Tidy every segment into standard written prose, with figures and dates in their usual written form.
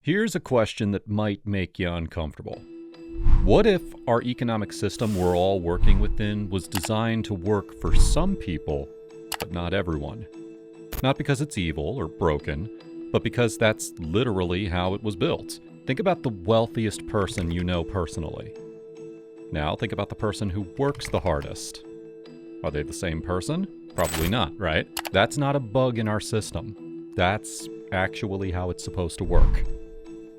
Here's a question that might make you uncomfortable. What if our economic system we're all working within was designed to work for some people, but not everyone? Not because it's evil or broken, but because that's literally how it was built. Think about the wealthiest person you know personally. Now think about the person who works the hardest. Are they the same person? Probably not, right? That's not a bug in our system. That's actually how it's supposed to work.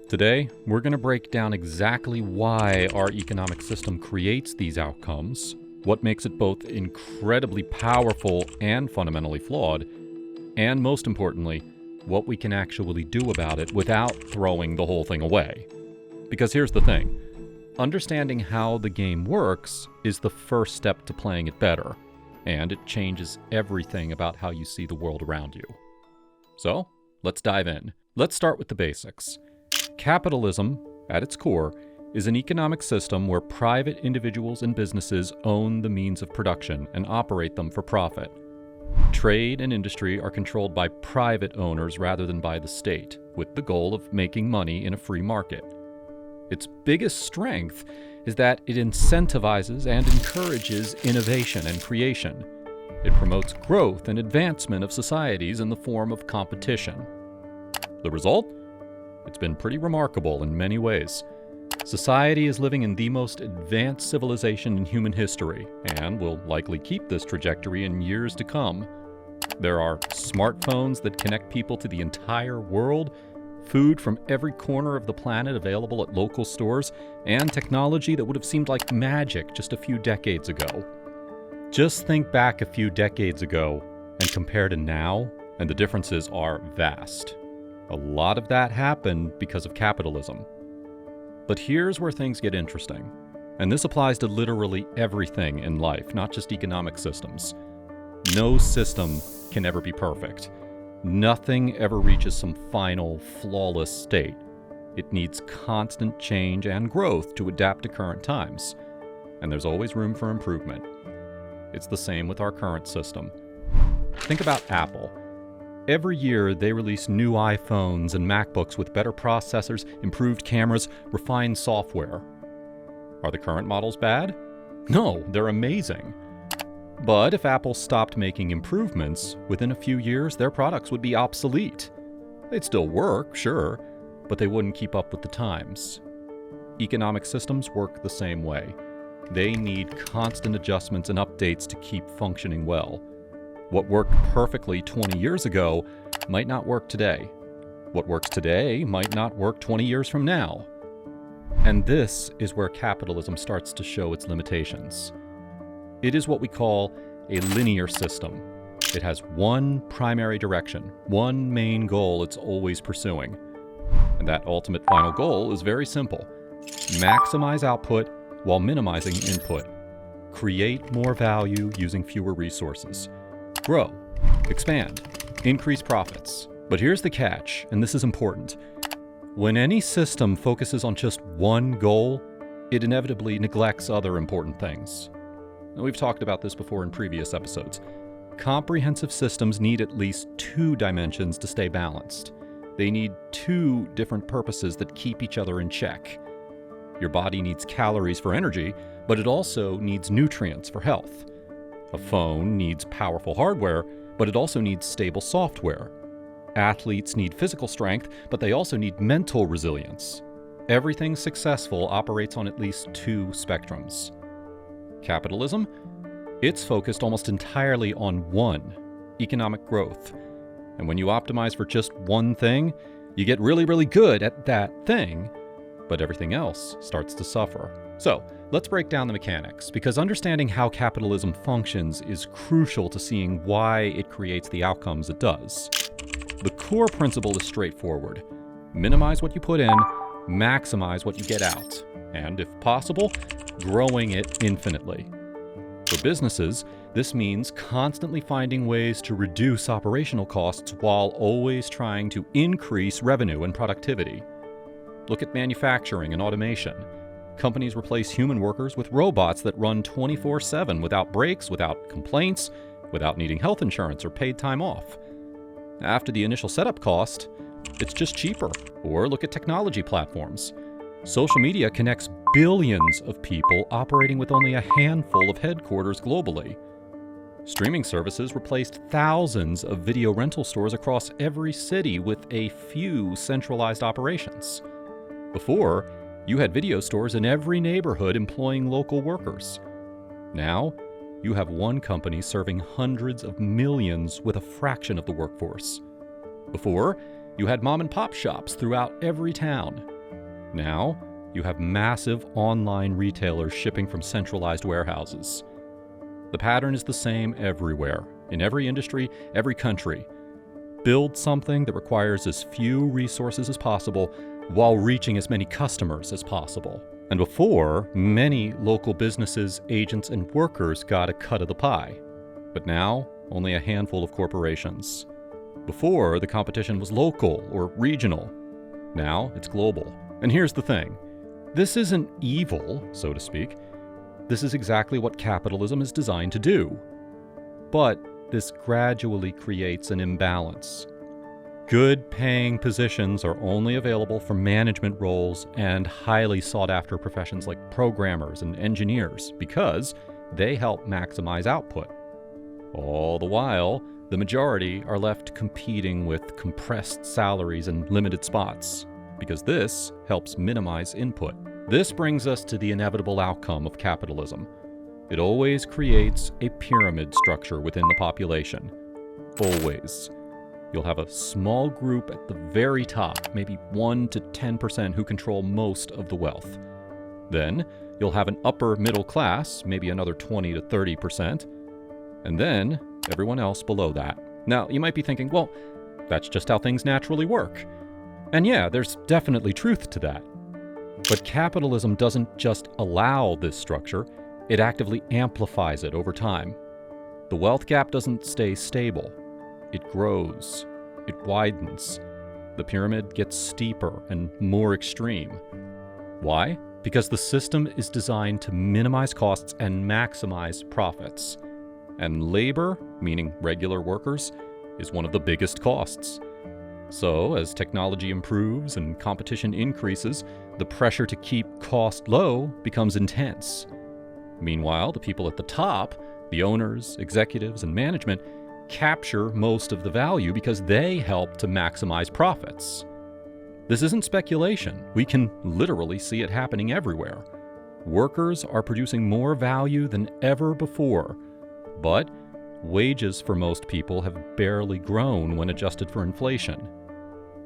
Today, we're going to break down exactly why our economic system creates these outcomes, what makes it both incredibly powerful and fundamentally flawed, and most importantly, what we can actually do about it without throwing the whole thing away. Because here's the thing, understanding how the game works is the first step to playing it better, and it changes everything about how you see the world around you. So, let's dive in. Let's start with the basics. Capitalism, at its core, is an economic system where private individuals and businesses own the means of production and operate them for profit. Trade and industry are controlled by private owners rather than by the state, with the goal of making money in a free market. Its biggest strength is that it incentivizes and encourages innovation and creation. It promotes growth and advancement of societies in the form of competition. The result? It's been pretty remarkable in many ways. Society is living in the most advanced civilization in human history, and will likely keep this trajectory in years to come. There are smartphones that connect people to the entire world, food from every corner of the planet available at local stores, and technology that would have seemed like magic just a few decades ago. Just think back a few decades ago and compare to now, and the differences are vast. A lot of that happened because of capitalism. But here's where things get interesting. And this applies to literally everything in life, not just economic systems. No system can ever be perfect. Nothing ever reaches some final, flawless state. It needs constant change and growth to adapt to current times. And there's always room for improvement. It's the same with our current system. Think about Apple. Every year, they release new iPhones and MacBooks with better processors, improved cameras, refined software. Are the current models bad? No, they're amazing. But if Apple stopped making improvements, within a few years, their products would be obsolete. They'd still work, sure, but they wouldn't keep up with the times. Economic systems work the same way. They need constant adjustments and updates to keep functioning well. What worked perfectly 20 years ago might not work today. What works today might not work 20 years from now. And this is where capitalism starts to show its limitations. It is what we call a linear system. It has one primary direction, one main goal it's always pursuing. And that ultimate final goal is very simple. Maximize output while minimizing input. Create more value using fewer resources. Grow, expand, increase profits. But here's the catch, and this is important. When any system focuses on just one goal, it inevitably neglects other important things. Now, we've talked about this before in previous episodes. Comprehensive systems need at least two dimensions to stay balanced. They need two different purposes that keep each other in check. Your body needs calories for energy, but it also needs nutrients for health. A phone needs powerful hardware, but it also needs stable software. Athletes need physical strength, but they also need mental resilience. Everything successful operates on at least two spectrums. Capitalism? It's focused almost entirely on one, economic growth. And when you optimize for just one thing, you get really, really good at that thing, but everything else starts to suffer. So, let's break down the mechanics, because understanding how capitalism functions is crucial to seeing why it creates the outcomes it does. The core principle is straightforward. Minimize what you put in, maximize what you get out, and if possible, growing it infinitely. For businesses, this means constantly finding ways to reduce operational costs while always trying to increase revenue and productivity. Look at manufacturing and automation. Companies replace human workers with robots that run 24/7 without breaks, without complaints, without needing health insurance or paid time off. After the initial setup cost, It's just cheaper. Or look at technology platforms. Social media connects billions of people operating with only a handful of headquarters globally. Streaming services replaced thousands of video rental stores across every city with a few centralized operations. Before, you had video stores in every neighborhood employing local workers. Now, you have one company serving hundreds of millions with a fraction of the workforce. Before, you had mom-and-pop shops throughout every town. Now, you have massive online retailers shipping from centralized warehouses. The pattern is the same everywhere, in every industry, every country. Build something that requires as few resources as possible while reaching as many customers as possible. And before, many local businesses, agents, and workers got a cut of the pie. But now, only a handful of corporations. Before, the competition was local or regional. Now, it's global. And here's the thing. This isn't evil, so to speak. This is exactly what capitalism is designed to do. But this gradually creates an imbalance. Good-paying positions are only available for management roles and highly sought-after professions like programmers and engineers because they help maximize output. All the while, the majority are left competing with compressed salaries and limited spots because this helps minimize input. This brings us to the inevitable outcome of capitalism. It always creates a pyramid structure within the population. Always. You'll have a small group at the very top, maybe 1 to 10% who control most of the wealth. Then, you'll have an upper middle class, maybe another 20 to 30%, and then everyone else below that. Now, you might be thinking, well, that's just how things naturally work. And yeah, there's definitely truth to that. But capitalism doesn't just allow this structure, it actively amplifies it over time. The wealth gap doesn't stay stable. It grows. It widens. The pyramid gets steeper and more extreme. Why? Because the system is designed to minimize costs and maximize profits. And labor, meaning regular workers, is one of the biggest costs. So, as technology improves and competition increases, the pressure to keep cost low becomes intense. Meanwhile, the people at the top, the owners, executives, and management, capture most of the value because they help to maximize profits. This isn't speculation. We can literally see it happening everywhere. Workers are producing more value than ever before, but wages for most people have barely grown when adjusted for inflation.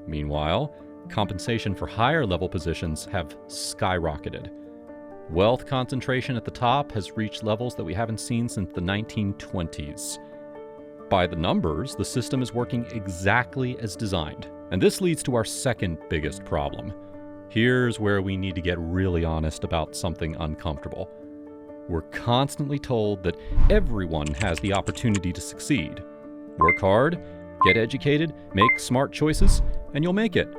Meanwhile, compensation for higher-level positions have skyrocketed. Wealth concentration at the top has reached levels that we haven't seen since the 1920s. By the numbers, the system is working exactly as designed. And this leads to our second biggest problem. Here's where we need to get really honest about something uncomfortable. We're constantly told that everyone has the opportunity to succeed. Work hard, get educated, make smart choices, and you'll make it.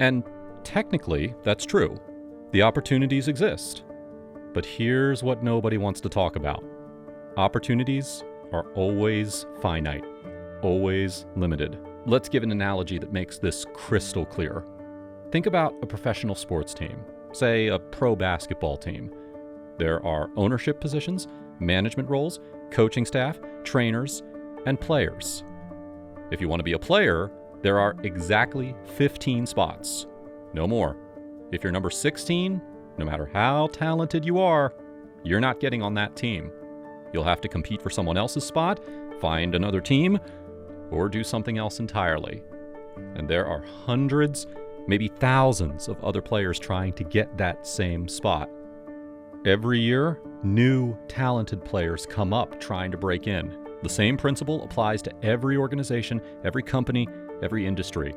And technically, that's true. The opportunities exist. But here's what nobody wants to talk about. Opportunities are always finite, always limited. Let's give an analogy that makes this crystal clear. Think about a professional sports team, say a pro basketball team. There are ownership positions, management roles, coaching staff, trainers, and players. If you want to be a player, there are exactly 15 spots, no more. If you're number 16, no matter how talented you are, you're not getting on that team. You'll have to compete for someone else's spot, find another team, or do something else entirely. And there are hundreds, maybe thousands of other players trying to get that same spot. Every year, new talented players come up trying to break in. The same principle applies to every organization, every company, every industry.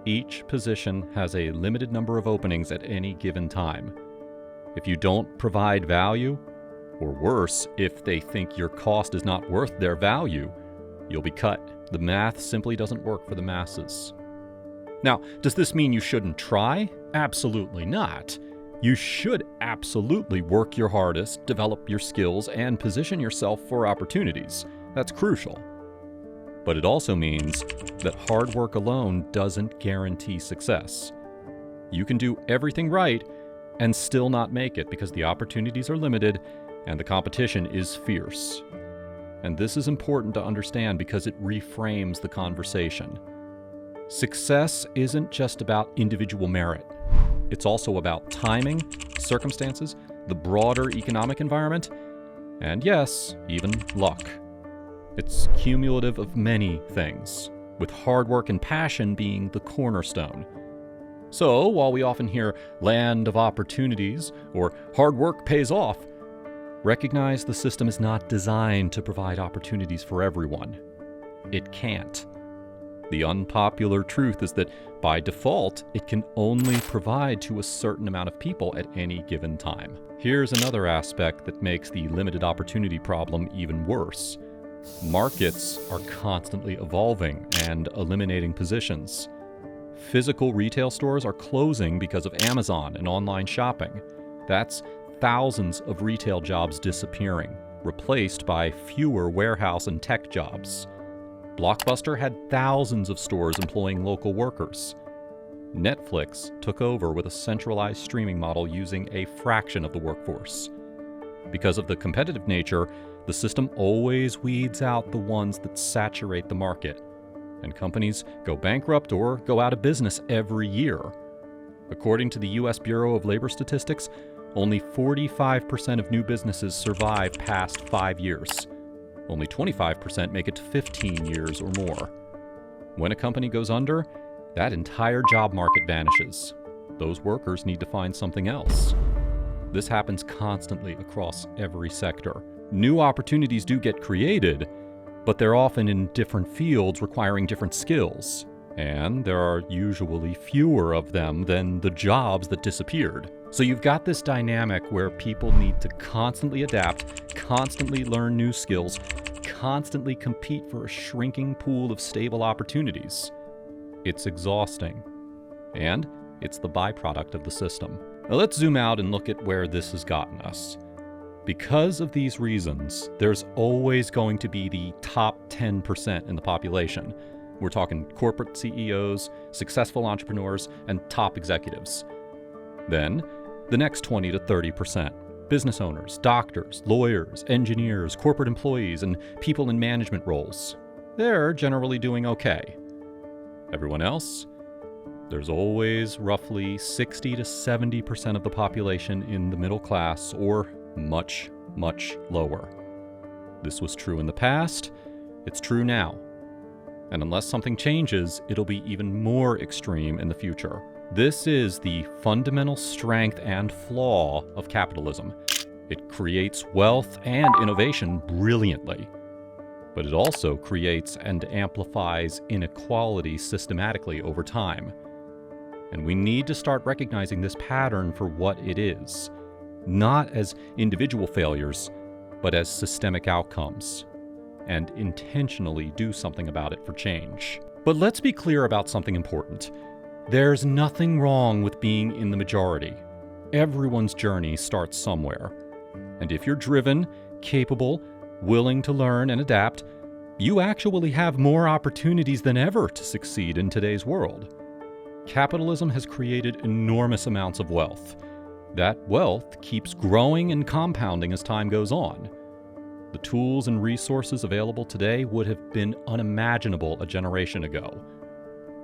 Each position has a limited number of openings at any given time. If you don't provide value, or worse, if they think your cost is not worth their value, you'll be cut. The math simply doesn't work for the masses. Now, does this mean you shouldn't try? Absolutely not. You should absolutely work your hardest, develop your skills, and position yourself for opportunities. That's crucial. But it also means that hard work alone doesn't guarantee success. You can do everything right and still not make it because the opportunities are limited and the competition is fierce. And this is important to understand because it reframes the conversation. Success isn't just about individual merit. It's also about timing, circumstances, the broader economic environment, and yes, even luck. It's cumulative of many things, with hard work and passion being the cornerstone. So, while we often hear land of opportunities or hard work pays off, recognize the system is not designed to provide opportunities for everyone. It can't. The unpopular truth is that by default, it can only provide to a certain amount of people at any given time. Here's another aspect that makes the limited opportunity problem even worse. Markets are constantly evolving and eliminating positions. Physical retail stores are closing because of Amazon and online shopping. That's thousands of retail jobs disappearing, replaced by fewer warehouse and tech jobs. Blockbuster had thousands of stores employing local workers. Netflix took over with a centralized streaming model using a fraction of the workforce. Because of the competitive nature, the system always weeds out the ones that saturate the market, and companies go bankrupt or go out of business every year. According to the U.S. Bureau of Labor Statistics, only 45% of new businesses survive past 5 years. Only 25% make it to 15 years or more. When a company goes under, that entire job market vanishes. Those workers need to find something else. This happens constantly across every sector. New opportunities do get created, but they're often in different fields requiring different skills. And there are usually fewer of them than the jobs that disappeared. So you've got this dynamic where people need to constantly adapt, constantly learn new skills, constantly compete for a shrinking pool of stable opportunities. It's exhausting. And it's the byproduct of the system. Now let's zoom out and look at where this has gotten us. Because of these reasons, there's always going to be the top 10% in the population. We're talking corporate CEOs, successful entrepreneurs, and top executives. Then, the next 20 to 30%. Business owners, doctors, lawyers, engineers, corporate employees, and people in management roles. They're generally doing okay. Everyone else? There's always roughly 60 to 70% of the population in the middle class or much, much lower. This was true in the past, it's true now. And unless something changes, it'll be even more extreme in the future. This is the fundamental strength and flaw of capitalism. It creates wealth and innovation brilliantly, but it also creates and amplifies inequality systematically over time. And we need to start recognizing this pattern for what it is, not as individual failures, but as systemic outcomes, and intentionally do something about it for change. But let's be clear about something important. There's nothing wrong with being in the majority. Everyone's journey starts somewhere. And if you're driven, capable, willing to learn and adapt, you actually have more opportunities than ever to succeed in today's world. Capitalism has created enormous amounts of wealth. That wealth keeps growing and compounding as time goes on. The tools and resources available today would have been unimaginable a generation ago.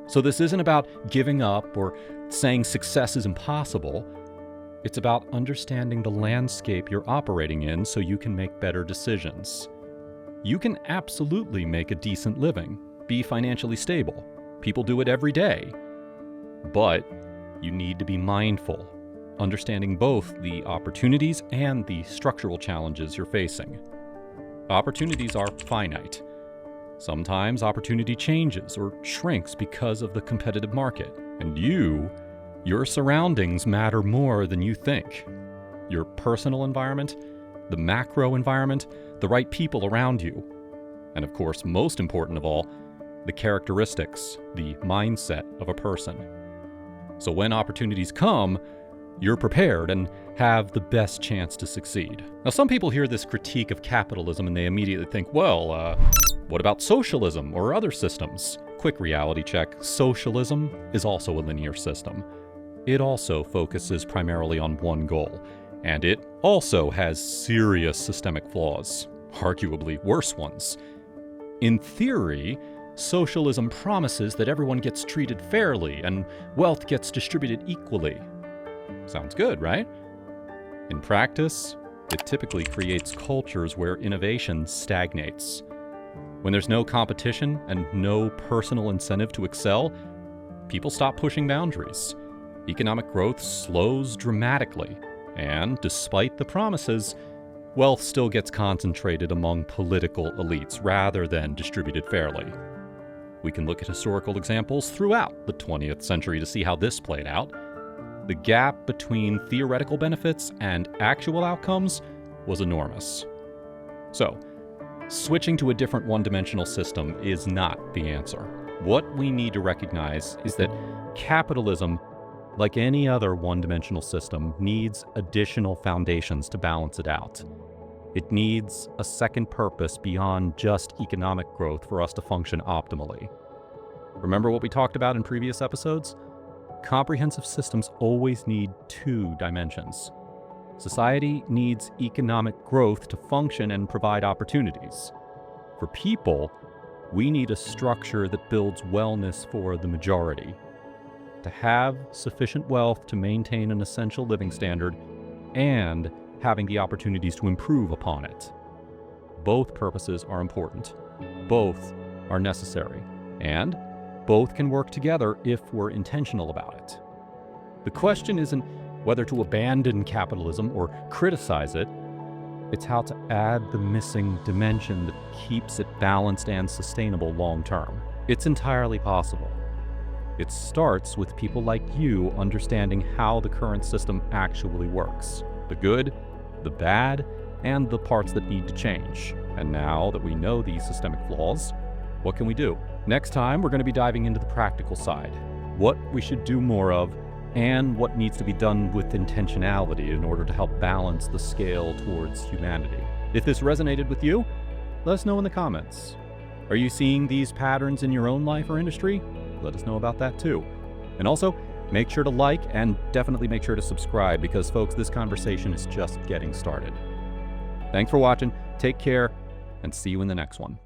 So this isn't about giving up or saying success is impossible. It's about understanding the landscape you're operating in so you can make better decisions. You can absolutely make a decent living, be financially stable. People do it every day. But you need to be mindful, understanding both the opportunities and the structural challenges you're facing. Opportunities are finite. Sometimes opportunity changes or shrinks because of the competitive market. And your surroundings matter more than you think. Your personal environment, the macro environment, the right people around you. And of course, most important of all, the characteristics, the mindset of a person. So when opportunities come, you're prepared and have the best chance to succeed. Now, some people hear this critique of capitalism and they immediately think, well, what about socialism or other systems? Quick reality check. Socialism is also a linear system. It also focuses primarily on one goal, and it also has serious systemic flaws, arguably worse ones. In theory, socialism promises that everyone gets treated fairly and wealth gets distributed equally. Sounds good, right? In practice, it typically creates cultures where innovation stagnates. When there's no competition and no personal incentive to excel, people stop pushing boundaries. Economic growth slows dramatically, and despite the promises, wealth still gets concentrated among political elites rather than distributed fairly. We can look at historical examples throughout the 20th century to see how this played out. The gap between theoretical benefits and actual outcomes was enormous. So, switching to a different one-dimensional system is not the answer. What we need to recognize is that capitalism, like any other one-dimensional system, needs additional foundations to balance it out. It needs a second purpose beyond just economic growth for us to function optimally. Remember what we talked about in previous episodes? Comprehensive systems always need two dimensions. Society needs economic growth to function and provide opportunities. For people, we need a structure that builds wellness for the majority. To have sufficient wealth to maintain an essential living standard and having the opportunities to improve upon it. Both purposes are important. Both are necessary. And both can work together if we're intentional about it. The question isn't whether to abandon capitalism or criticize it. It's how to add the missing dimension that keeps it balanced and sustainable long term. It's entirely possible. It starts with people like you understanding how the current system actually works. The good, the bad, and the parts that need to change. And now that we know these systemic flaws, what can we do? Next time, we're going to be diving into the practical side. What we should do more of, and what needs to be done with intentionality in order to help balance the scale towards humanity. If this resonated with you, let us know in the comments. Are you seeing these patterns in your own life or industry? Let us know about that too. And also, make sure to like and definitely make sure to subscribe because, folks, this conversation is just getting started. Thanks for watching, take care, and see you in the next one.